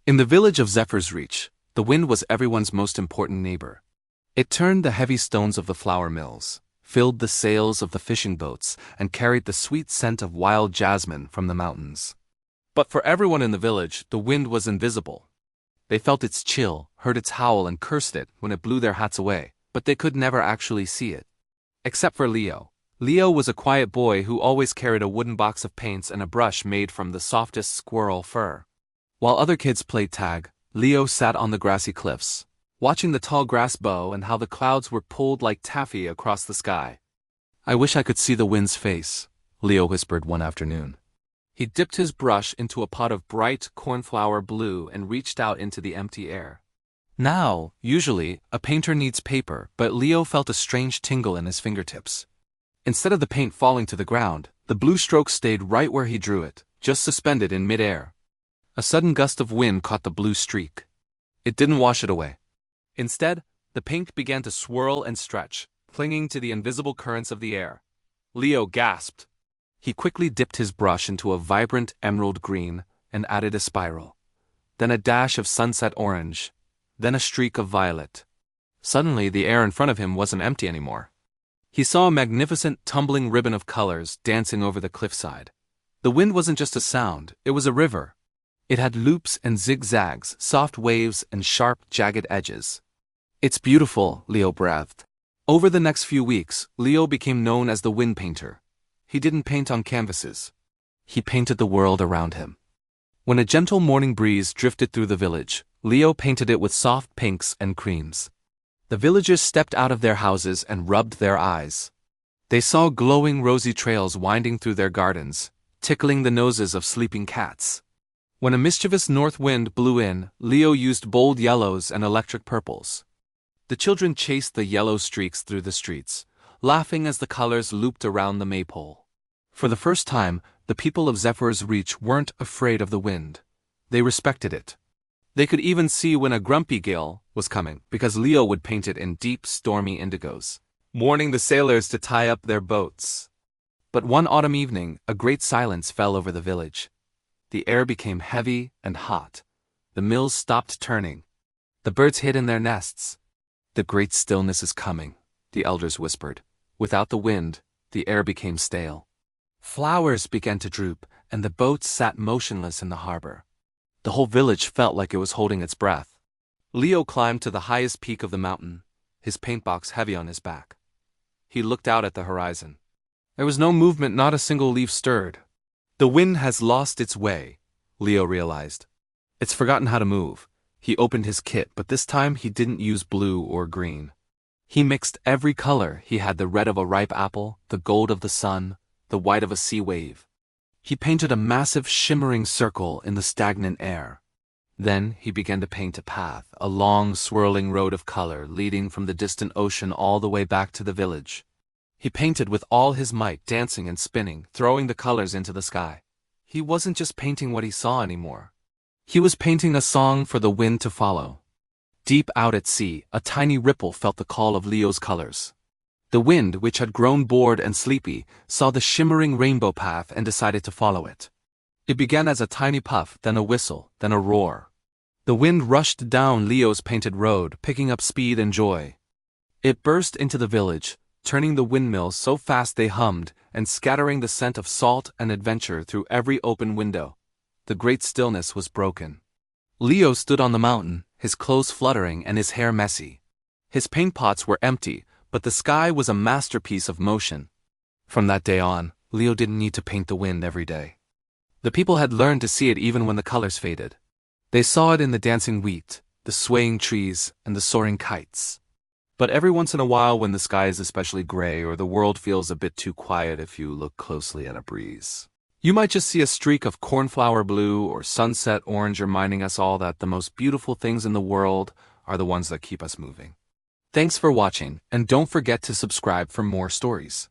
In the village of Zephyr's Reach, the wind was everyone's most important neighbor. It turned the heavy stones of the flour mills, filled the sails of the fishing boats, and carried the sweet scent of wild jasmine from the mountains. But for everyone in the village, the wind was invisible. They felt its chill, heard its howl, and cursed it when it blew their hats away, but they could never actually see it. Except for Leo. Leo was a quiet boy who always carried a wooden box of paints and a brush made from the softest squirrel fur. While other kids played tag, Leo sat on the grassy cliffs, watching the tall grass bow and how the clouds were pulled like taffy across the sky. "I wish I could see the wind's face," Leo whispered one afternoon. He dipped his brush into a pot of bright cornflower blue and reached out into the empty air. Now, usually, a painter needs paper, but Leo felt a strange tingle in his fingertips. Instead of the paint falling to the ground, the blue stroke stayed right where he drew it, just suspended in midair. A sudden gust of wind caught the blue streak. It didn't wash it away. Instead, the paint began to swirl and stretch, clinging to the invisible currents of the air. Leo gasped. He quickly dipped his brush into a vibrant emerald green and added a spiral. Then a dash of sunset orange. Then a streak of violet. Suddenly, the air in front of him wasn't empty anymore. He saw a magnificent tumbling ribbon of colors dancing over the cliffside. The wind wasn't just a sound, it was a river. It had loops and zigzags, soft waves and sharp, jagged edges. "It's beautiful," Leo breathed. Over the next few weeks, Leo became known as the wind painter. He didn't paint on canvases. He painted the world around him. When a gentle morning breeze drifted through the village, Leo painted it with soft pinks and creams. The villagers stepped out of their houses and rubbed their eyes. They saw glowing rosy trails winding through their gardens, tickling the noses of sleeping cats. When a mischievous north wind blew in, Leo used bold yellows and electric purples. The children chased the yellow streaks through the streets, laughing as the colors looped around the maypole. For the first time, the people of Zephyr's Reach weren't afraid of the wind. They respected it. They could even see when a grumpy gale was coming, because Leo would paint it in deep, stormy indigos, warning the sailors to tie up their boats. But one autumn evening, a great silence fell over the village. The air became heavy and hot. The mills stopped turning. The birds hid in their nests. "The great stillness is coming," the elders whispered. Without the wind, the air became stale. Flowers began to droop, and the boats sat motionless in the harbor. The whole village felt like it was holding its breath. Leo climbed to the highest peak of the mountain, his paintbox heavy on his back. He looked out at the horizon. There was no movement, not a single leaf stirred. "The wind has lost its way," Leo realized. "It's forgotten how to move." He opened his kit, but this time he didn't use blue or green. He mixed every color. He had the red of a ripe apple, the gold of the sun, the white of a sea wave. He painted a massive shimmering circle in the stagnant air. Then he began to paint a path, a long swirling road of color leading from the distant ocean all the way back to the village. He painted with all his might, dancing and spinning, throwing the colors into the sky. He wasn't just painting what he saw anymore. He was painting a song for the wind to follow. Deep out at sea, a tiny ripple felt the call of Leo's colors. The wind, which had grown bored and sleepy, saw the shimmering rainbow path and decided to follow it. It began as a tiny puff, then a whistle, then a roar. The wind rushed down Leo's painted road, picking up speed and joy. It burst into the village, turning the windmills so fast they hummed, and scattering the scent of salt and adventure through every open window. The great stillness was broken. Leo stood on the mountain, his clothes fluttering and his hair messy. His paint pots were empty, but the sky was a masterpiece of motion. From that day on, Leo didn't need to paint the wind every day. The people had learned to see it even when the colors faded. They saw it in the dancing wheat, the swaying trees, and the soaring kites. But every once in a while, when the sky is especially gray or the world feels a bit too quiet if you look closely at a breeze, you might just see a streak of cornflower blue or sunset orange reminding us all that the most beautiful things in the world are the ones that keep us moving. Thanks for watching, and don't forget to subscribe for more stories.